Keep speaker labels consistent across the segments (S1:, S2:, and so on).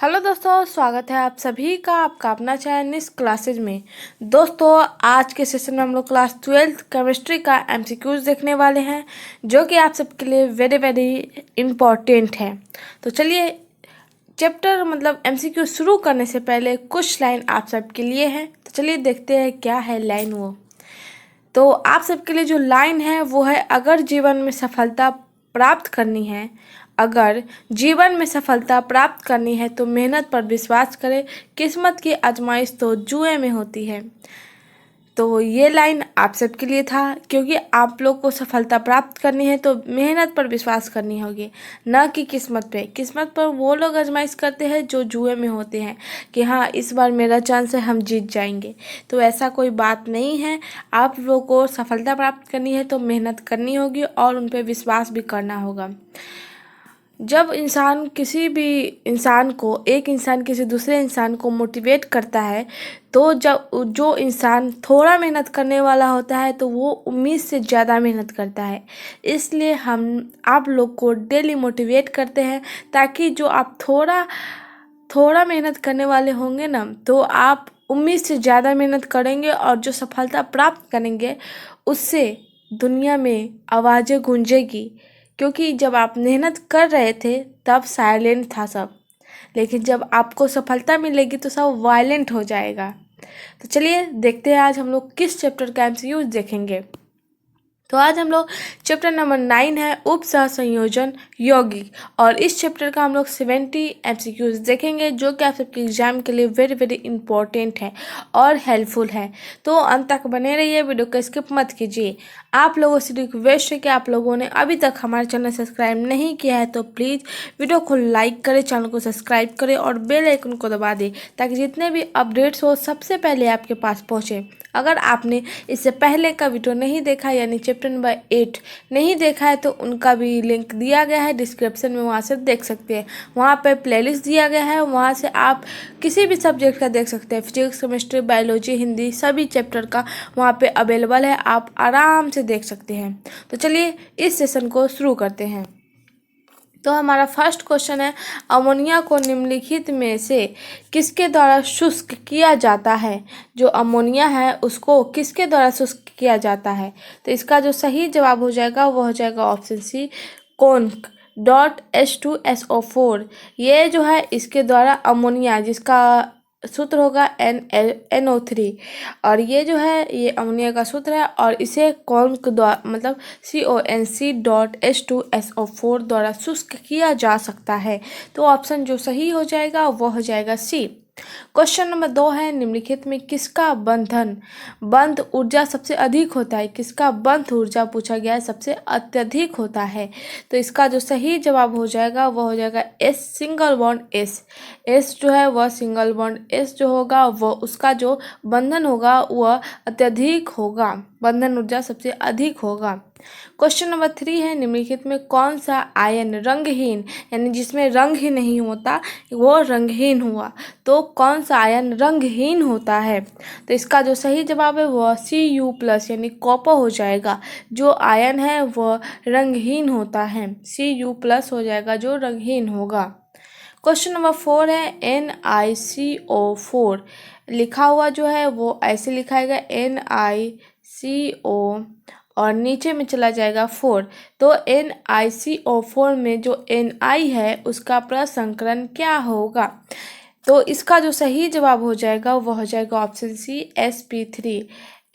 S1: Hello दोस्तों, स्वागत है आप सभी का आपका अपना चैनल इस क्लासेज में। दोस्तों, आज के सेशन में हम लोग क्लास 12th केमिस्ट्री का एमसीक्यूज देखने वाले हैं, जो कि आप सबके लिए वेरी वेरी इम्पॉर्टेंट है। तो चलिए, चैप्टर एमसीक्यू शुरू करने से पहले कुछ लाइन आप सबके लिए हैं। तो चलिए देखते हैं क्या है लाइन वो। तो आप सबके लिए जो लाइन है वो है, अगर जीवन में सफलता प्राप्त करनी है, अगर जीवन में सफलता प्राप्त करनी है तो मेहनत पर विश्वास करें, किस्मत की आजमाइश तो जुए में होती है। तो ये लाइन आप सबके लिए था, क्योंकि आप लोग को सफलता प्राप्त करनी है तो मेहनत पर विश्वास करनी होगी, न कि किस्मत पे। किस्मत पर वो लोग आजमाइश करते हैं जो जुए में होते हैं कि हाँ, इस बार मेरा चांस है, हम जीत जाएंगे। तो ऐसा कोई बात नहीं है। आप लोग को सफलता प्राप्त करनी है तो मेहनत करनी होगी और उन पर विश्वास भी करना होगा। जब इंसान किसी भी इंसान को एक इंसान किसी दूसरे इंसान को मोटिवेट करता है, तो जब जो इंसान थोड़ा मेहनत करने वाला होता है तो वो उम्मीद से ज़्यादा मेहनत करता है। इसलिए हम आप लोग को डेली मोटिवेट करते हैं, ताकि जो आप थोड़ा थोड़ा मेहनत करने वाले होंगे ना, तो आप उम्मीद से ज़्यादा मेहनत करेंगे और जो सफलता प्राप्त करेंगे उससे दुनिया में आवाज़ें गूंजेगी। क्योंकि जब आप मेहनत कर रहे थे तब साइलेंट था सब, लेकिन जब आपको सफलता मिलेगी तो सब वायलेंट हो जाएगा। तो चलिए देखते हैं आज हम लोग किस चैप्टर का एमसीक्यूज देखेंगे। तो आज हम लोग चैप्टर नंबर 9 है उप सहसंयोजन यौगिक, और इस चैप्टर का हम लोग 70 एमसीक्यूज देखेंगे, जो कि आप सबके एग्जाम के लिए वेरी वेरी इंपॉर्टेंट है और हेल्पफुल है। तो अंत तक बने रहिए, वीडियो को स्किप मत कीजिए। आप लोगों से रिक्वेस्ट है कि आप लोगों ने अभी तक हमारे चैनल सब्सक्राइब नहीं किया है तो प्लीज़ वीडियो को लाइक करें, चैनल को सब्सक्राइब करें और बेल आइकन को दबा दें, ताकि जितने भी अपडेट्स हो सबसे पहले आपके पास पहुँचे। अगर आपने इससे पहले का वीडियो नहीं देखा, यानी चैप्टर नंबर 8 नहीं देखा है, तो उनका भी लिंक दिया गया है डिस्क्रिप्शन में, वहाँ से देख सकते हैं। वहाँ पे प्लेलिस्ट दिया गया है, वहाँ से आप किसी भी सब्जेक्ट का देख सकते हैं। फिजिक्स, केमिस्ट्री, बायोलॉजी, हिंदी, सभी चैप्टर का वहाँ पे अवेलेबल है, आप आराम से देख सकते हैं। तो चलिए इस सेशन को शुरू करते हैं। तो हमारा फर्स्ट क्वेश्चन है, अमोनिया को निम्नलिखित में से किसके द्वारा शुष्क किया जाता है? जो अमोनिया है उसको किसके द्वारा शुष्क किया जाता है? तो इसका जो सही जवाब हो जाएगा वो हो जाएगा option C, conc dot H2SO4। ये जो है इसके द्वारा अमोनिया, जिसका सूत्र होगा NO3, और ये जो है ये अमोनिया का सूत्र है, और इसे कॉन्क द्वारा CONC.H2SO4 द्वारा शुष्क किया जा सकता है। तो ऑप्शन जो सही हो जाएगा वो हो जाएगा सी। क्वेश्चन नंबर 2 है, निम्नलिखित में किसका बंध ऊर्जा सबसे अधिक होता है? किसका बंध ऊर्जा पूछा गया है सबसे अत्यधिक होता है? तो इसका जो सही जवाब हो जाएगा वो हो जाएगा S, single bond S. S जो है वह सिंगल बॉन्ड एस जो होगा वो उसका जो बंधन होगा वह अत्यधिक होगा, बंधन ऊर्जा सबसे अधिक होगा। क्वेश्चन नंबर 3 है, निम्नलिखित में कौन सा आयन रंगहीन, यानी जिसमें रंग ही नहीं होता वो रंगहीन हुआ, तो कौन सा आयन रंगहीन होता है? तो इसका जो सही जवाब है वह Cu+, यानी कॉपर हो जाएगा। जो आयन है वह रंगहीन होता है, Cu+ हो जाएगा जो रंगहीन होगा। क्वेश्चन नंबर 4 है, NiCO4 लिखा हुआ जो है वो ऐसे लिखाएगा NiCO और नीचे में चला जाएगा 4। तो NiCO4 में जो Ni है उसका प्रसंकरण क्या होगा? तो इसका जो सही जवाब हो जाएगा वह हो जाएगा ऑप्शन सी, sp3।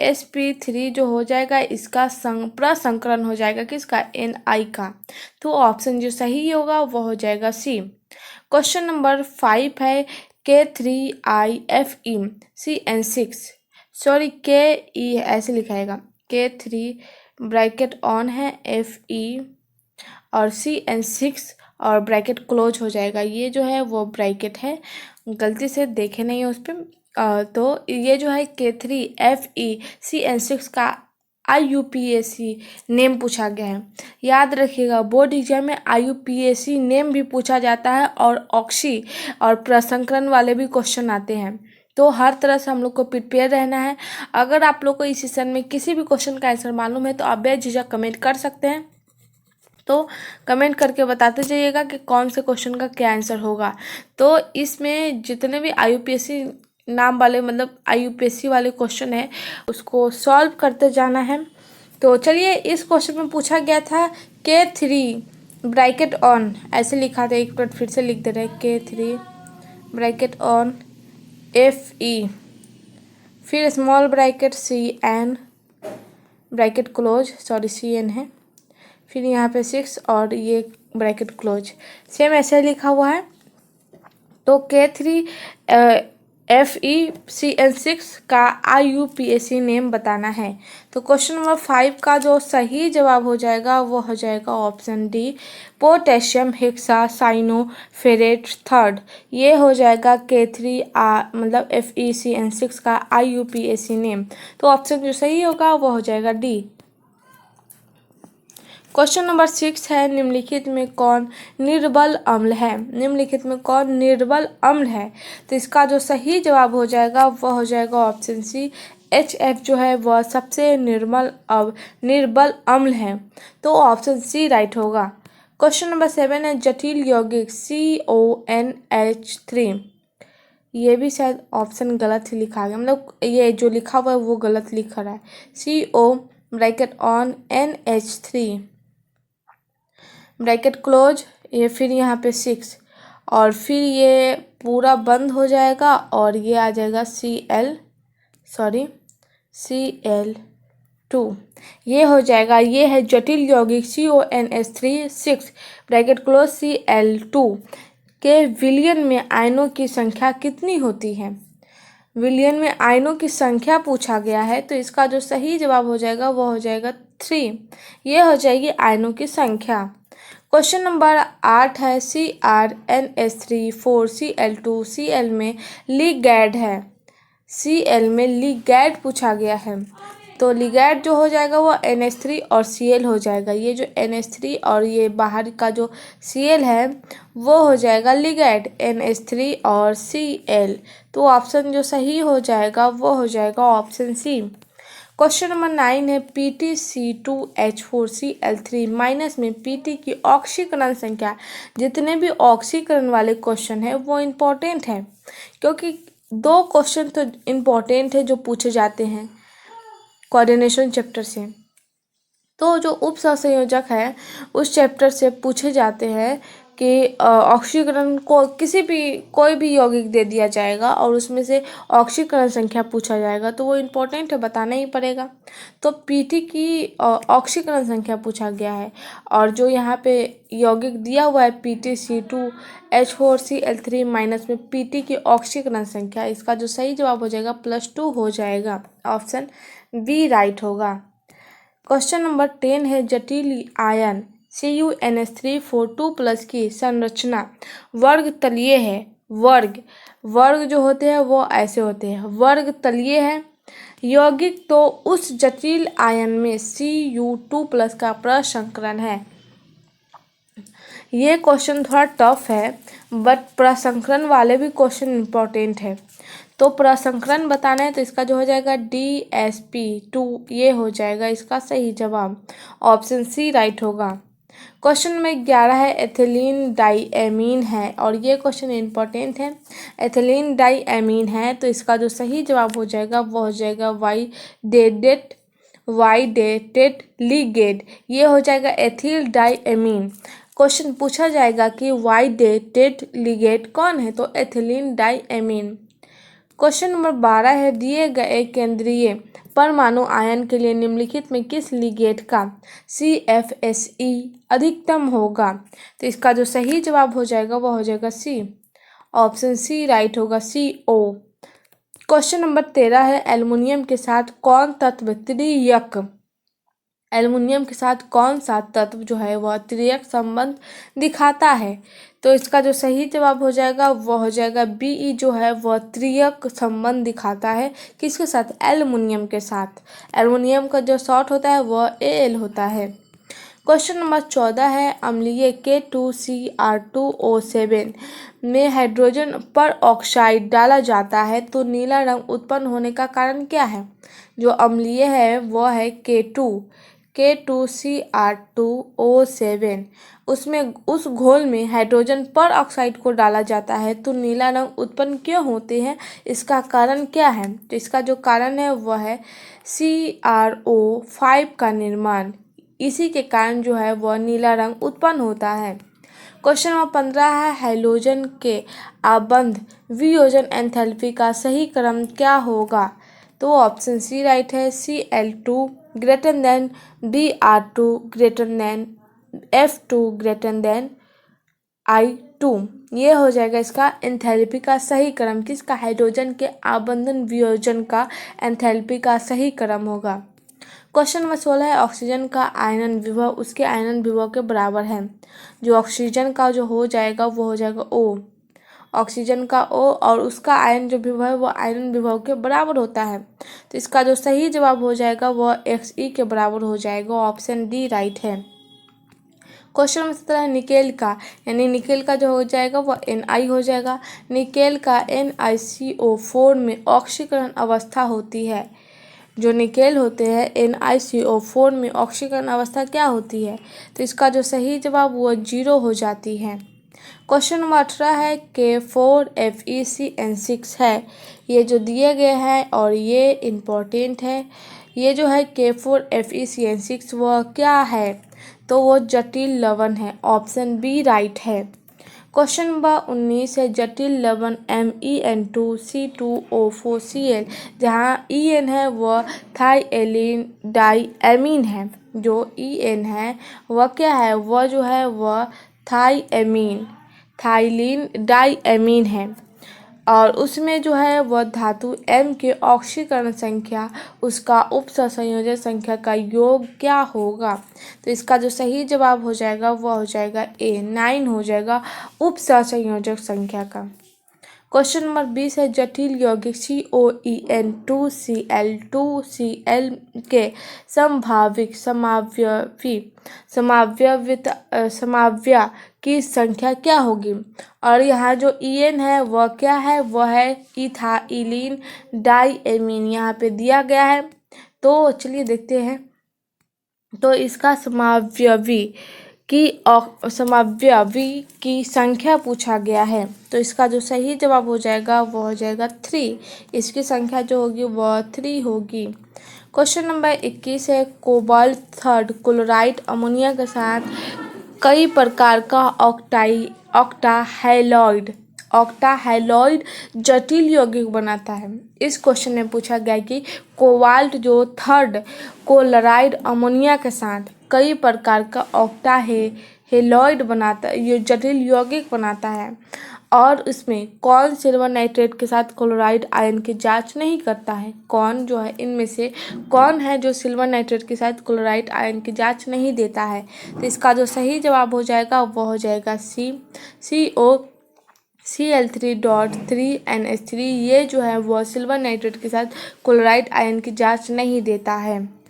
S1: sp3 जो हो जाएगा इसका प्रसंकरण हो जाएगा किसका? Ni का। तो ऑप्शन जो सही होगा वह हो जाएगा सी। क्वेश्चन नंबर 5 है, K3IFE CN6, सॉरी के ऐसे लिखाएगा, K3 ब्रैकेट ऑन है, FE और CN6 और ब्रैकेट क्लोज हो जाएगा। ये जो है वो ब्रैकेट है, गलती से देखे नहीं है उस पर। तो ये जो है K3FE CN6 का IUPAC नेम पूछा गया है। याद रखिएगा, बोर्ड एग्जाम में IUPAC नेम भी पूछा जाता है और ऑक्सी और प्रसंकरण वाले भी क्वेश्चन आते हैं। तो हर तरह से हम लोग को प्रिपेयर रहना है। अगर आप लोग को इस सेशन में किसी भी क्वेश्चन का आंसर मालूम है तो आप बेझिझक कमेंट कर सकते हैं। तो कमेंट करके बताते जाइएगा कि कौन से क्वेश्चन का क्या आंसर होगा। तो इसमें जितने भी IUPAC नाम वाले मतलब IUPAC वाले क्वेश्चन है उसको सॉल्व करते जाना है। तो चलिए, इस क्वेश्चन में पूछा गया था K3 ब्रैकेट ऑन, ऐसे लिखा था, एक मिनट फिर से लिख दे रहे हैं, K3 ब्रैकेट ऑन FE, फिर small bracket CN bracket close, sorry CN है, फिर यहाँ पे 6 और ये ब्रैकेट क्लोज, सेम ऐसे लिखा हुआ है। तो K3 FECN6 का IUPAC नेम बताना है। तो क्वेश्चन नंबर 5 का जो सही जवाब हो जाएगा वो हो जाएगा option D, potassium hexacyanoferrate third. ये हो जाएगा K3 मतलब FECN6 का IUPAC नेम। तो ऑप्शन जो सही होगा वो हो जाएगा डी। क्वेश्चन नंबर 6 है, निम्नलिखित में कौन निर्बल अम्ल है? निम्नलिखित में कौन निर्बल अम्ल है? तो इसका जो सही जवाब हो जाएगा वह हो जाएगा ऑप्शन सी, HF जो है वह सबसे निर्बल अम्ल है। तो ऑप्शन सी राइट होगा। क्वेश्चन नंबर 7 है, जटिल यौगिक CONH3। ये भी शायद ऑप्शन गलत ही लिखा गया, मतलब ये जो लिखा हुआ है वो गलत लिखा रहा है। CO bracket on NH3 bracket close, ये फिर यहाँ पे 6 और फिर ये पूरा बंद हो जाएगा और ये आ जाएगा Cl2, ये हो जाएगा। ये है जटिल यौगिक CONH3 6 ब्रैकेट क्लोज Cl2 के विलयन में आयनों की संख्या कितनी होती है? विलयन में आयनों की संख्या पूछा गया है, तो इसका जो सही जवाब हो जाएगा वो हो जाएगा 3, ये हो जाएगी आयनों की संख्या। क्वेश्चन नंबर 8 है, CrNH3 4Cl2 Cl में लिगैंड है, Cl में लिगैंड पूछा गया है। तो लिगैंड जो हो जाएगा वो NH3 और Cl हो जाएगा। ये जो NH3 और ये बाहर का जो Cl है वो हो जाएगा लिगैंड, NH3 और Cl। तो ऑप्शन जो सही हो जाएगा वो हो जाएगा ऑप्शन सी। क्वेश्चन नंबर 9 है, PtC2H4Cl3 माइनस में Pt की ऑक्सीकरण संख्या। जितने भी ऑक्सीकरण वाले क्वेश्चन है वो इम्पोर्टेंट है, क्योंकि 2 क्वेश्चन तो इम्पोर्टेंट है जो पूछे जाते हैं कोऑर्डिनेशन चैप्टर से। तो जो उप सहसंयोजक है उस चैप्टर से पूछे जाते हैं कि ऑक्सीकरण को कोई भी यौगिक दे दिया जाएगा और उसमें से ऑक्सीकरण संख्या पूछा जाएगा, तो वो इम्पोर्टेंट है, बताना ही पड़ेगा। तो Pt की ऑक्सीकरण संख्या पूछा गया है और जो यहाँ पे यौगिक दिया हुआ है PtC2H4Cl3 माइनस में Pt की ऑक्सीकरण संख्या, इसका जो सही जवाब हो जाएगा +2 हो जाएगा, ऑप्शन बी राइट होगा। क्वेश्चन नंबर 10 है, जटिल आयन CuNH3 4 2+ की संरचना वर्ग तलीय है। वर्ग जो होते हैं वो ऐसे होते हैं, वर्ग तलीय है। यौगिक तो उस जटिल आयन में Cu2+ का प्रसंकरण है। ये क्वेश्चन थोड़ा टफ है, बट प्रसंकरण वाले भी क्वेश्चन इम्पोर्टेंट है। तो प्रसंकरण बताना है तो इसका जो हो जाएगा DsP2, ये हो जाएगा इसका सही जवाब, ऑप्शन सी राइट होगा। क्वेश्चन में 11 है, एथिलीन डाइएमीन है और ये क्वेश्चन इम्पोर्टेंट है। एथिलीन डाइएमीन है तो इसका जो सही जवाब हो जाएगा वो हो जाएगा वाइडेटेड लिगेंड, ये हो जाएगा एथिल डाइएमीन। क्वेश्चन पूछा जाएगा कि वाइडेटेड लिगेंड कौन है, तो एथिलीन डाइएमीन। क्वेश्चन नंबर 12 है, दिए गए केंद्रीय परमाणु आयन के लिए निम्नलिखित में किस लिगेंड का CFSE अधिकतम होगा? तो इसका जो सही जवाब हो जाएगा वो हो जाएगा सी, ऑप्शन सी राइट होगा, CO। क्वेश्चन नंबर 13 है, एल्युमिनियम के साथ कौन तत्व त्रियक, एल्युमिनियम के साथ कौन सा तत्व जो है वह त्रियक संबंध दिखाता है? तो इसका जो सही जवाब हो जाएगा वह हो जाएगा BE, जो है वह त्रियक संबंध दिखाता है किसके साथ? एल्युमिनियम के साथ। एल्युमिनियम का जो शॉर्ट होता है वह Al होता है। क्वेश्चन नंबर 14 है, अम्लीय K2Cr2O7 में हाइड्रोजन पर ऑक्साइड डाला जाता है तो नीला रंग उत्पन्न होने का कारण क्या है? जो अम्लीय है वह है K2Cr2O7 उसमें उस घोल में हाइड्रोजन पर ऑक्साइड को डाला जाता है तो नीला रंग उत्पन्न क्यों होते हैं, इसका कारण क्या है? तो इसका जो कारण है वह है CrO5 का निर्माण, इसी के कारण जो है वह नीला रंग उत्पन्न होता है। क्वेश्चन नंबर 15 है हैलोजन के आबंध वियोजन एंथैल्पी का सही क्रम क्या होगा? तो ऑप्शन सी राइट है, Cl2 greater than Br2 greater than F2 greater than I2। ये हो जाएगा इसका एंथैल्पी का सही क्रम, किसका? हाइड्रोजन के आबंधन वियोजन का एंथैल्पी का सही क्रम होगा। क्वेश्चन नंबर 16 है ऑक्सीजन का आयनन विभव उसके आयनन विभव के बराबर है। जो ऑक्सीजन का जो हो जाएगा वो हो जाएगा O, ऑक्सीजन का O, और उसका आयन जो विभव है वो आयनन विभव के बराबर होता है। तो इसका जो सही जवाब हो जाएगा वह Xe के बराबर हो जाएगा, ऑप्शन डी राइट है। क्वेश्चन नंबर 17 है निकेल का, यानी निकेल का जो हो जाएगा वह Ni हो जाएगा। निकेल का NiCO4 में ऑक्सीकरण अवस्था होती है। जो निकेल होते हैं NiCO4 में ऑक्सीकरण अवस्था क्या होती है? तो इसका जो सही जवाब वो 0 हो जाती है। क्वेश्चन नंबर 18 है K4FeCN6 है, ये जो दिए गए हैं और ये इम्पोर्टेंट है। ये जो है K4FeCN6 वह क्या है? तो वो जटिल लवण है, ऑप्शन बी राइट है। क्वेश्चन नंबर 19 है जटिल लवण MEN2C2O4Cl, जहाँ En है वह थाइएलिन डाइएमीन है। जो En है वह क्या है? वह जो है वह थाइलिन डाइएमीन है, और उसमें जो है वह धातु M के ऑक्सीकरण संख्या उसका उपसंयोजक संख्या का योग क्या होगा? तो इसका जो सही जवाब हो जाएगा वह हो जाएगा A 9 हो जाएगा उपसंयोजक संख्या का। क्वेश्चन नंबर 20 है जटिल यौगिक COEN2Cl2Cl के संभाविक समाव्य की संख्या क्या होगी? और यहाँ जो En है वह क्या है? वह है इथाइलिन डाइएमीन, यहाँ पे दिया गया है। तो चलिए देखते हैं। तो इसका समाव्यवी की संख्या पूछा गया है, तो इसका जो सही जवाब हो जाएगा वो हो जाएगा 3। इसकी संख्या जो होगी वह 3 होगी। क्वेश्चन नंबर 21 है कोबाल्ट थर्ड क्लोराइड अमोनिया के साथ कई प्रकार का ऑक्टाहाइलॉइड जटिल यौगिक बनाता है। इस क्वेश्चन में पूछा गया कि कोबाल्ट जो थर्ड क्लोराइड अमोनिया के साथ कई प्रकार का ऑक्टाहाइलॉइड बनाता है, ये जटिल यौगिक बनाता है, और इसमें कौन सिल्वर नाइट्रेट के साथ क्लोराइड आयन की जांच नहीं करता है? कौन जो है इनमें से कौन है जो सिल्वर नाइट्रेट के साथ क्लोराइड आयन की जांच नहीं देता है? तो इसका जो सही जवाब हो जाएगा वो हो जाएगा COCl3.3NH3, ये जो है वह सिल्वर नाइट्रेट के साथ क्लोराइड आयन की जांच नहीं देता है।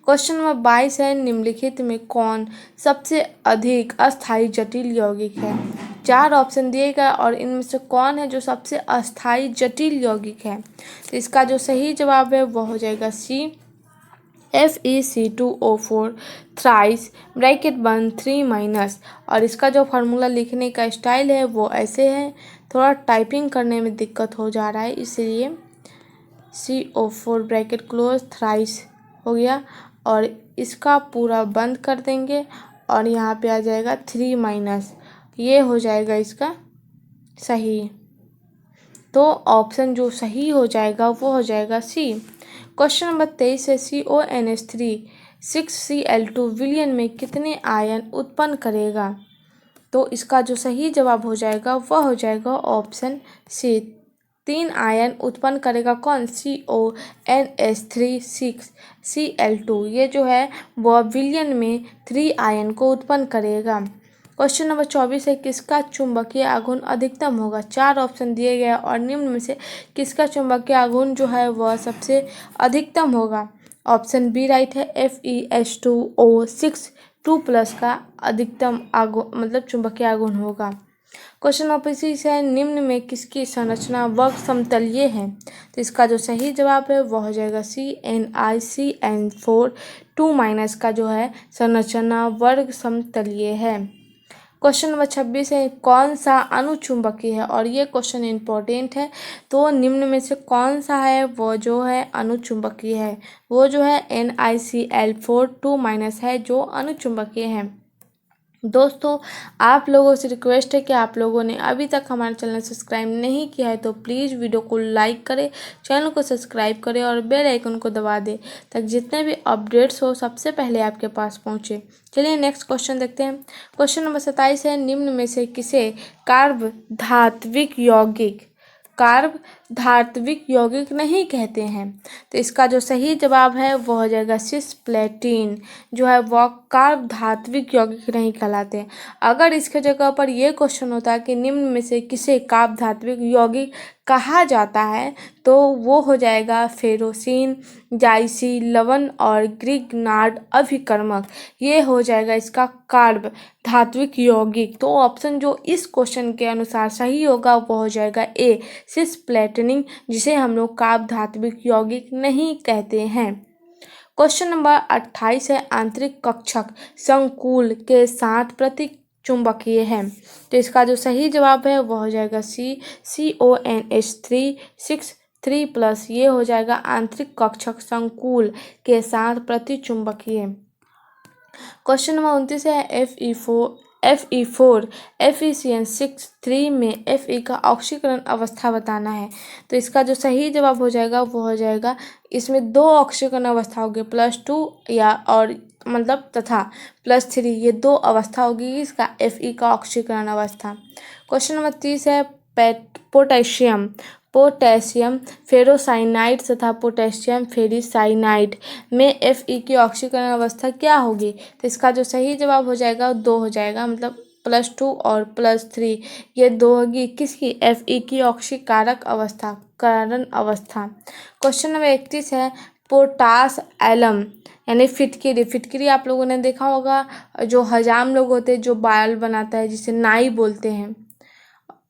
S1: क्वेश्चन नंबर 22 है निम्नलिखित में कौन सबसे अधिक अस्थायी जटिल यौगिक है? 4 ऑप्शन दिए गए और इनमें से कौन है जो सबसे अस्थायी जटिल यौगिक है? तो इसका जो सही जवाब है वह हो जाएगा FeC2O4 थ्राइस ब्रैकेट बंद 3 और इसका जो फार्मूला लिखने का स्टाइल है वो ऐसे है, थोड़ा टाइपिंग करने में दिक्कत हो जा रहा है इसलिए CO4 ब्रैकेट क्लोज थ्राइस हो गया, और इसका पूरा बंद कर देंगे और यहाँ पे आ जाएगा 3 ये हो जाएगा इसका सही। तो ऑप्शन जो सही हो जाएगा वो हो जाएगा सी। क्वेश्चन नंबर 23 है CONH3 6Cl2 विलयन में कितने आयन उत्पन्न करेगा? तो इसका जो सही जवाब हो जाएगा वह हो जाएगा ऑप्शन सी, 3 आयन उत्पन्न करेगा। कौन? CONH3 6Cl2, ये जो है वह विलयन में 3 आयन को उत्पन्न करेगा। क्वेश्चन नंबर 24 है किसका चुंबकीय आघूर्ण अधिकतम होगा? 4 ऑप्शन दिए गए और निम्न में से किसका चुंबकीय आघूर्ण जो है वह सबसे अधिकतम होगा? ऑप्शन बी राइट है, FeH2O6 2+ का अधिकतम आघूर्ण मतलब चुंबकीय आघूर्ण होगा। क्वेश्चन नंबर 25 है, निम्न में किसकी संरचना वर्ग समतलीय है? तो इसका जो सही जवाब है वह हो जाएगा CnICN4 2- का जो है संरचना वर्ग समतलीय है। क्वेश्चन नंबर 26 है, कौन सा अणुचुंबकीय है? और ये क्वेश्चन इंपॉर्टेंट है। तो निम्न में से कौन सा है वो जो है अणुचुंबकीय है? वो जो है NiCl4 2- है जो अणुचुंबकीय है। दोस्तों, आप लोगों से रिक्वेस्ट है कि आप लोगों ने अभी तक हमारा चैनल सब्सक्राइब नहीं किया है तो प्लीज़ वीडियो को लाइक करें, चैनल को सब्सक्राइब करें और बेल आइकन को दबा दें ताकि जितने भी अपडेट्स हो सबसे पहले आपके पास पहुंचे। चलिए नेक्स्ट क्वेश्चन देखते हैं। क्वेश्चन नंबर 27 है, निम्न में से किसे कार्ब धात्विक यौगिक नहीं कहते हैं? तो इसका जो सही जवाब है वो हो जाएगा सिस्प्लेटिन जो है वह कार्ब धात्विक यौगिक नहीं कहलाते। अगर इसके जगह पर यह क्वेश्चन होता कि निम्न में से किसे कार्ब धात्विक यौगिक कहा जाता है तो वो हो जाएगा फेरोसिन, जाइसी, लवण और ग्रिग्नार्ड अभिकर्मक। ये हो जाएगा इसका कार्ब धात्विक यौगिक। तो ऑप्शन जो इस क्वेश्चन के अनुसार सही होगा वो हो जाएगा ए सिस्प्लेटिन, जिसे हम लोग कार्ब धात्विक यौगिक नहीं कहते हैं। क्वेश्चन नंबर 28 है, आंतरिक कक्षक संकुल के साथ प्रतिचुंबकीय है? तो इसका जो सही जवाब है वह हो जाएगा CONH3 6 3+। ये हो जाएगा आंतरिक कक्षक संकुल के साथ प्रतिचुंबकीय। क्वेश्चन नंबर 29 है, Fe4 FeCN6 3 में Fe का ऑक्सीकरण अवस्था बताना है। तो इसका जो सही जवाब हो जाएगा वो हो जाएगा, इसमें दो ऑक्सीकरण अवस्था होगी +2 या और मतलब तथा +3, ये दो अवस्था होगी इसका Fe का ऑक्सीकरण अवस्था। क्वेश्चन नंबर 30 है, पोटेशियम फेरोसाइनाइड तथा पोटेशियम फेरिसाइनाइड में Fe की ऑक्सीकरण अवस्था क्या होगी? तो इसका जो सही जवाब हो जाएगा 2 हो जाएगा, मतलब +2 और +3 ये 2 होगी किसकी? Fe की ऑक्सीकारक अवस्था कारण अवस्था। क्वेश्चन नंबर 31 है, पोटास एलम यानी फिटकिरी आप लोगों ने देखा होगा, जो हजाम लोग होते हैं जो बाल बनाता है जिसे नाई बोलते हैं,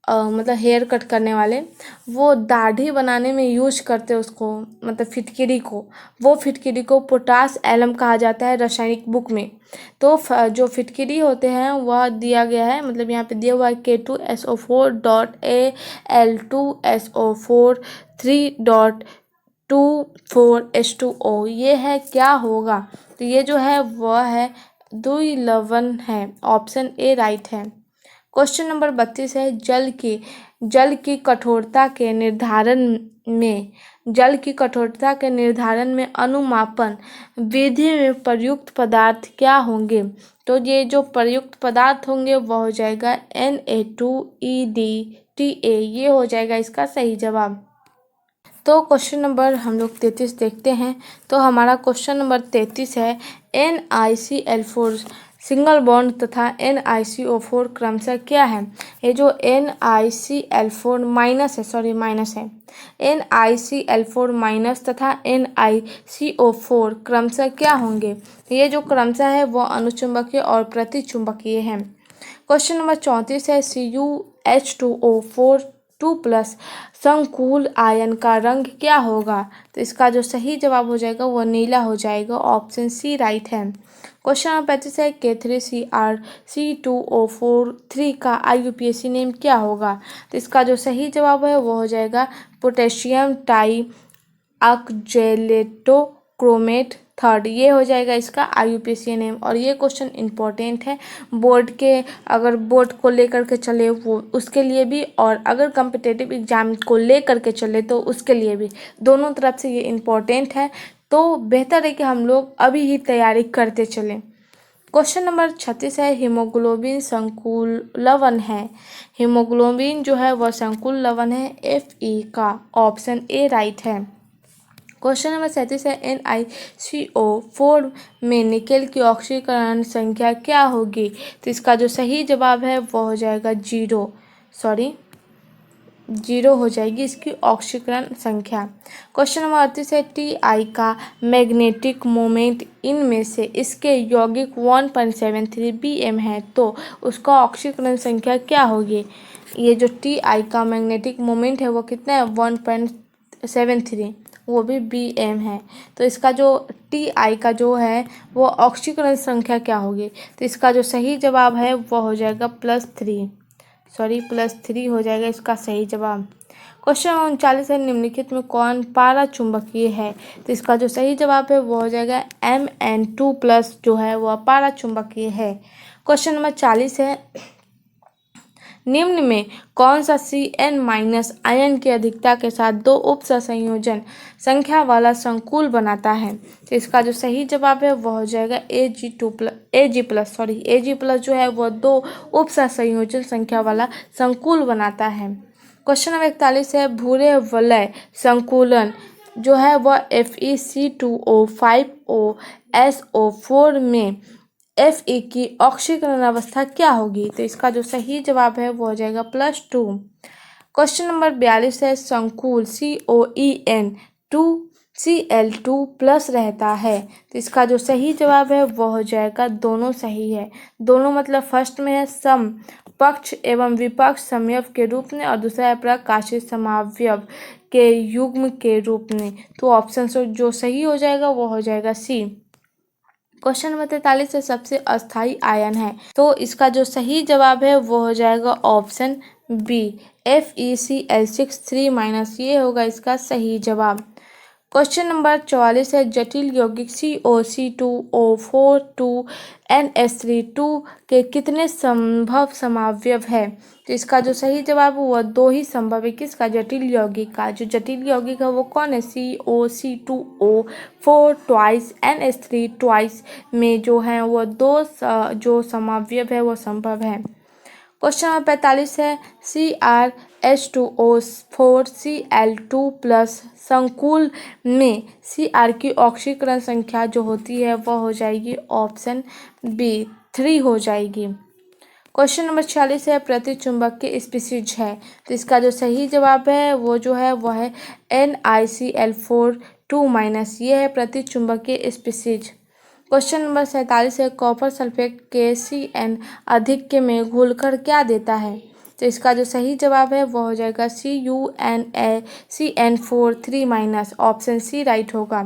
S1: मतलब हेयर कट करने वाले, वो दाढ़ी बनाने में यूज करते हैं उसको, मतलब फिटकिरी को। वो फिटकिरी को पोटास एलम कहा जाता है रासायनिक बुक में। तो जो फिटकिरी होते हैं वह दिया गया है, मतलब यहाँ पे दिया हुआ है K2SO4.Al2SO4 3.24H2O। ये है क्या होगा? तो ये जो है वह है द्विलवण है, ऑप्शन ए राइट है। क्वेश्चन नंबर 32 है, जल की कठोरता के निर्धारण में अनुमापन विधि में प्रयुक्त पदार्थ क्या होंगे? तो ये जो प्रयुक्त पदार्थ होंगे वह हो जाएगा Na2EDTA। ये हो जाएगा इसका सही जवाब। तो क्वेश्चन नंबर हम लोग 33 देखते हैं। तो हमारा क्वेश्चन नंबर 33 है, NiCl4 सिंगल बॉन्ड तथा NiCO4 क्रमशः क्या है? ये जो NiCl4 माइनस है, NiCl4- तथा NiCO4 क्रमशः क्या होंगे? ये जो क्रमशः है वो अनुचुंबकीय और प्रतिचुंबकीय है। क्वेश्चन नंबर 34 है, CuH2O4 2+ संकुल आयन का रंग क्या होगा? तो इसका जो सही जवाब हो जाएगा वो नीला हो जाएगा, ऑप्शन सी राइट है। क्वेश्चन नंबर 35 है, K3CrC2O4 3 का IUPAC नेम क्या होगा? तो इसका जो सही जवाब है वो हो जाएगा पोटेशियम टाई ऑक्जेलेटोक्रोमेट 3। ये हो जाएगा इसका IUPAC नेम। और ये क्वेश्चन इंपॉर्टेंट है बोर्ड के, अगर बोर्ड को लेकर के चले वो उसके लिए भी, और अगर कम्पिटिटिव एग्जाम को लेकर के चले तो उसके लिए भी, दोनों तरफ से ये इम्पोर्टेंट है। तो बेहतर है कि हम लोग अभी ही तैयारी करते चलें। क्वेश्चन नंबर 36 है, हीमोग्लोबिन संकुल लवण है? हीमोग्लोबिन जो है वह संकुल लवण है Fe का, ऑप्शन ए राइट है। क्वेश्चन नंबर 37 है, NiCO4 में निकेल की ऑक्सीकरण संख्या क्या होगी? तो इसका जो सही जवाब है वो हो जाएगा 0, 0 हो जाएगी इसकी ऑक्सीकरण संख्या। क्वेश्चन नंबर 38 है टी आई का मैग्नेटिक मोमेंट इनमें से इसके यौगिक 1.73 bm है तो उसका ऑक्सीकरण संख्या क्या होगी। ये जो टी आई का मैग्नेटिक मोमेंट है वो कितना है 1.73, वो भी bm है। तो इसका जो टी आई का जो है वो ऑक्सीकरण संख्या क्या होगी। तो इसका जो सही जवाब है वो हो जाएगा +3 हो जाएगा इसका सही जवाब। क्वेश्चन 39 है निम्नलिखित में कौन पारा चुंबकीय है। तो इसका जो सही जवाब है वो हो जाएगा Mn2+ जो है वह पारा चुंबकीय है। क्वेश्चन नंबर 40 है निम्न में कौन सा Cn- आयन की अधिकता के साथ 2 उप संयोजन संख्या वाला संकुल बनाता है। तो इसका जो सही जवाब है वह हो जाएगा Ag+ जो है वह 2 उप संयोजन संख्या वाला संकुल बनाता है। क्वेश्चन नंबर 41 है भूरे वलय संकुलन जो है वह FeC2O5OSO4 में Fe की ऑक्सीकरण अवस्था क्या होगी। तो इसका जो सही जवाब है वो हो जाएगा +2। क्वेश्चन नंबर 42 है संकुल COEN2Cl2+ रहता है। तो इसका जो सही जवाब है वो हो जाएगा दोनों सही है। दोनों मतलब फर्स्ट में है सम पक्ष एवं विपक्ष समवयव के रूप में और दूसरा है प्रकाशित समावयव के युग्म के रूप में। तो ऑप्शन जो सही हो जाएगा वो हो जाएगा सी। क्वेश्चन नंबर 43 से सबसे अस्थायी आयन है। तो इसका जो सही जवाब है वो हो जाएगा ऑप्शन बी FeCl6 3- ये होगा इसका सही जवाब। क्वेश्चन नंबर 44 है जटिल यौगिक COC2O4 2NH3 के कितने संभव समावयव है। तो इसका जो सही जवाब है वह 2 ही संभव है किसका जटिल यौगिक का। जो जटिल यौगिक है वो कौन है COC2O4 ट्वाइस NH3 ट्वाइस में जो है वो 2 जो समावयव है वो संभव है। क्वेश्चन नंबर 45 है CrH2O4Cl2+ संकुल में Cr की ऑक्सीकरण संख्या जो होती है वह हो जाएगी ऑप्शन बी 3 हो जाएगी। क्वेश्चन नंबर 46 है प्रतिचुंबक के स्पीशीज है। तो इसका जो सही जवाब है वो जो है वह है NiCl4 2- ये है प्रतिचुंबक के स्पीशीज। क्वेश्चन नंबर 47 है कॉपर सल्फेट के Cn अधिक के में घुलकर क्या देता है। तो इसका जो सही जवाब है वो हो जाएगा CuNaCN4 3- ऑप्शन सी राइट होगा।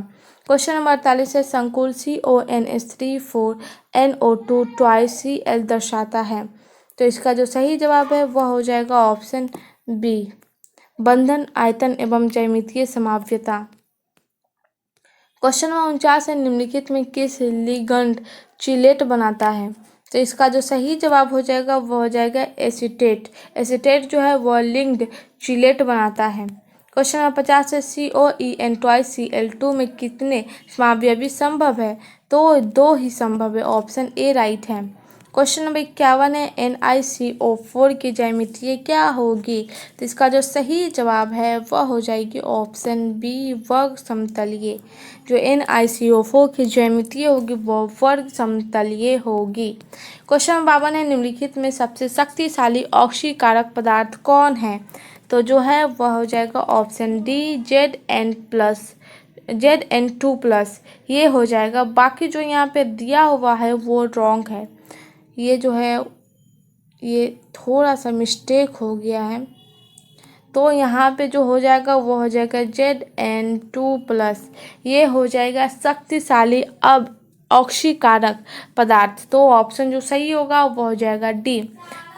S1: क्वेश्चन नंबर 48 है संकुल CONH3 4NO2 ट्वाइस Cl दर्शाता है। तो इसका जो सही जवाब है वह हो जाएगा ऑप्शन बी बंधन आयतन एवं ज्यामितीय समाव्यता। क्वेश्चन नंबर 49 है निम्नलिखित में किस लिगंड चिलेट बनाता है। तो इसका जो सही जवाब हो जाएगा वो हो जाएगा एसीटेट जो है वह लिंक्ड चिलेट बनाता है। क्वेश्चन नंबर 50 है COEN ट्वाइस Cl2 में कितने समावयवी संभव है। तो 2 ही संभव है ऑप्शन ए राइट है। क्वेश्चन नंबर 51 है NiCO4 की ज्यामितीय क्या होगी। तो इसका जो सही जवाब है वह हो जाएगी ऑप्शन बी वर्ग समतलीय। जो NiCO4 की ज्यामितीय होगी वह वर्ग समतलीय होगी। क्वेश्चन नंबर 52 है निम्नलिखित में सबसे शक्तिशाली ऑक्सीकारक पदार्थ कौन है। तो जो है वह हो जाएगा ऑप्शन डी Zn2+ ये हो जाएगा। बाकी जो यहाँ पे दिया हुआ है वो रॉन्ग है। ये जो है ये थोड़ा सा मिस्टेक हो गया है। तो यहाँ पे जो हो जाएगा वो हो जाएगा Zn2+ ये हो जाएगा शक्तिशाली अब ऑक्सीकारक पदार्थ। तो ऑप्शन जो सही होगा वो हो जाएगा डी।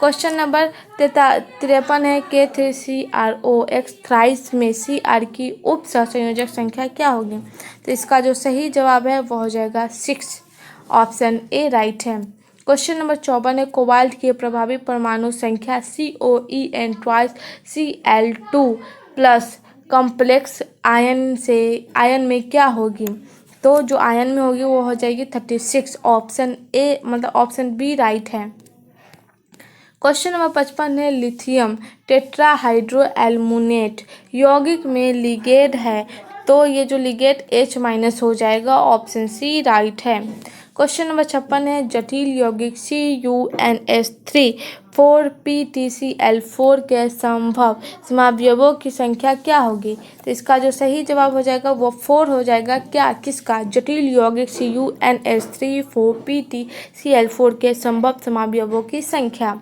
S1: क्वेश्चन नंबर 53 है K3CrOx थ्राइस में Cr की उप सहसंयोजक संख्या क्या होगी। तो इसका जो सही जवाब है वो हो जाएगा 6 ऑप्शन ए राइट है। क्वेश्चन नंबर 54 है कोबाल्ट की प्रभावी परमाणु संख्या COEN twice Cl2+ complex ion में क्या होगी। तो जो आयन में होगी वो हो जाएगी 36 ऑप्शन ए मतलब ऑप्शन बी राइट है। क्वेश्चन नंबर 55 है लिथियम टेट्राहाइड्रोएल्युमिनेट यौगिक में लिगेंड है। तो ये जो लिगेंड H- हो जाएगा ऑप्शन सी राइट है। क्वेश्चन नंबर 56 है जटिल यौगिक CuNH3 4PtCl4 के संभव समावयवों की संख्या क्या होगी। तो इसका जो सही जवाब हो जाएगा वो 4 हो जाएगा। क्या किसका? जटिल यौगिक CuNH3 4PtCl4 के संभव समावयवों की संख्या।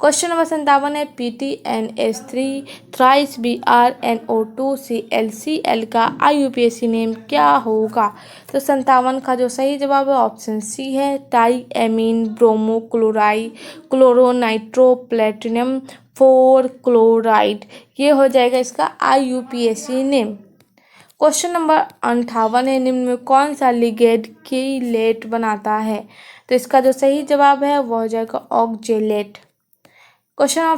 S1: क्वेश्चन नंबर 57 है PtNH3 थ्राइस BrNO2ClCl का IUPAC नेम क्या होगा। तो 57 का जो सही जवाब है ऑप्शन सी है tri amine bromo chloride chloronitro platinum 4 chloride. ये हो जाएगा इसका IUPAC नेम। क्वेश्चन नंबर 58 है निम्न में कौन सा लिगेंड कीलेट बनाता है। तो इसका जो सही जवाब है वो हो जाएगा ऑक्जेलेट। क्वेश्चन नंबर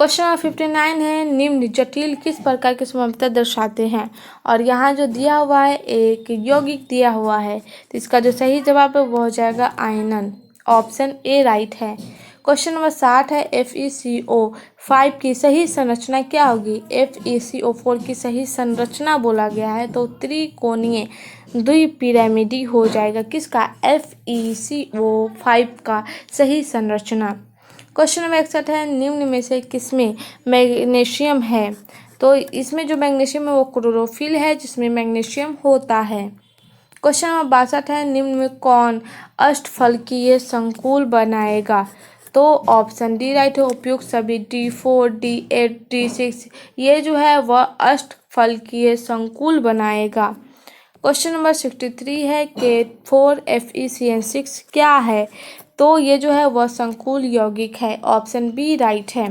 S1: 59 है निम्न जटिल किस प्रकार की संभाव्यता दर्शाते हैं। और यहाँ जो दिया हुआ है एक यौगिक दिया हुआ है तो इसका जो सही जवाब है वो हो जाएगा आयनन। ऑप्शन ए राइट है। क्वेश्चन नंबर 60 है FeCO5 की सही संरचना क्या होगी। FeCO4 की सही संरचना बोला गया है तो त्रिकोणीय द्विपिरामिडी हो जाएगा। किसका? FeCO5 का सही संरचना। क्वेश्चन नंबर 61 है निम्न में से किसमें मैग्नीशियम है। तो इसमें जो मैग्नीशियम है वो क्लोरोफिल है जिसमें मैग्नीशियम होता है। क्वेश्चन नंबर 62 है निम्न में कौन अष्टफलकीय संकुल बनाएगा। तो ऑप्शन डी राइट है। उपयुक्त सभी D4 D8 D6 ये जो है वह अष्टफलकीय संकुल बनाएगा। क्वेश्चन नंबर 63 है कि 4FeCN6 क्या है। तो ये जो है वह संकुल यौगिक है। ऑप्शन बी राइट है।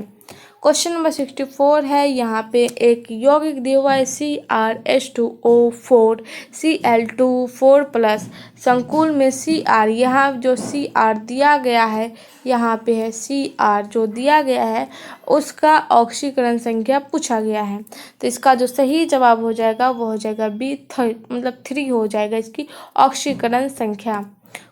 S1: क्वेश्चन नंबर 64 है यहाँ पे एक यौगिक दिया हुआ है CrH2O4 Cl2 4+ संकुल में Cr यहाँ जो Cr दिया गया है यहाँ पे है Cr जो दिया गया है उसका ऑक्सीकरण संख्या पूछा गया है। तो इसका जो सही जवाब हो जाएगा वो हो जाएगा बी 3 हो जाएगा इसकी ऑक्सीकरण संख्या।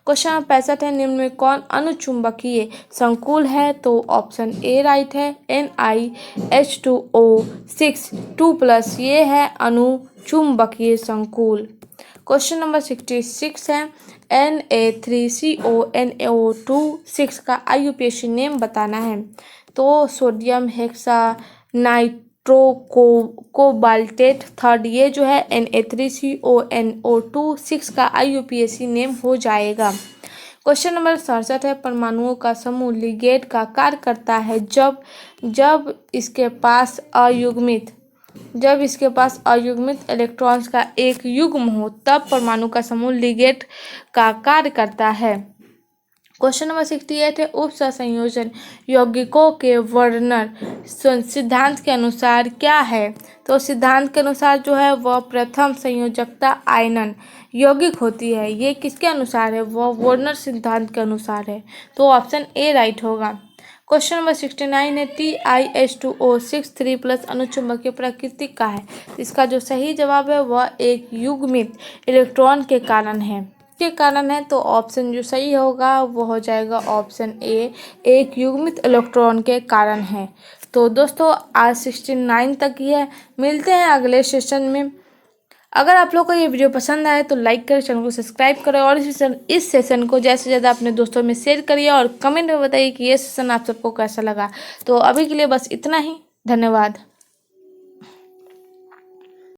S1: क्वेश्चन नंबर 65 है निम्न में कौन अनुचुंबकीय संकुल है। तो ऑप्शन ए राइट है NiH2O6 2+ ये है अनुचुंबकीय संकुल। क्वेश्चन नंबर 66 है Na3CONO2 का IUPAC नेम बताना है। तो सोडियम हेक्सा कोबाल्टेट थर्ड ये जो है Na3CONO2 का IUPAC नेम हो जाएगा। क्वेश्चन नंबर 67 है परमाणुओं का समूह लिगेंड का कार्य करता है जब इसके पास अयुग्मित इलेक्ट्रॉन्स का एक युग्म हो तब परमाणु का समूह लिगेंड का कार्य करता है। क्वेश्चन नंबर 68 है उप सहसंयोजन यौगिकों के वर्णन सिद्धांत के अनुसार क्या है। तो सिद्धांत के अनुसार जो है वह प्रथम संयोजकता आयनन यौगिक होती है। ये किसके अनुसार है? वह वर्नर सिद्धांत के अनुसार है। तो ऑप्शन ए राइट होगा। क्वेश्चन नंबर 69 है TiH2O6 3+ अनुचुंबकीय प्रकृति का है। इसका जो सही जवाब है वह एक युग्मित इलेक्ट्रॉन के कारण है। तो ऑप्शन जो सही होगा वो हो जाएगा ऑप्शन ए एक युग्मित इलेक्ट्रॉन के कारण है। तो दोस्तों आज 69 तक ही है। मिलते हैं अगले सेशन में। अगर आप लोग को ये वीडियो पसंद आए तो लाइक करें, चैनल को सब्सक्राइब करें और इस सेशन को ज़्यादा से ज़्यादा अपने दोस्तों में शेयर करिए और कमेंट में बताइए कि ये सेशन आप सबको कैसा लगा। तो अभी के लिए बस इतना ही। धन्यवाद।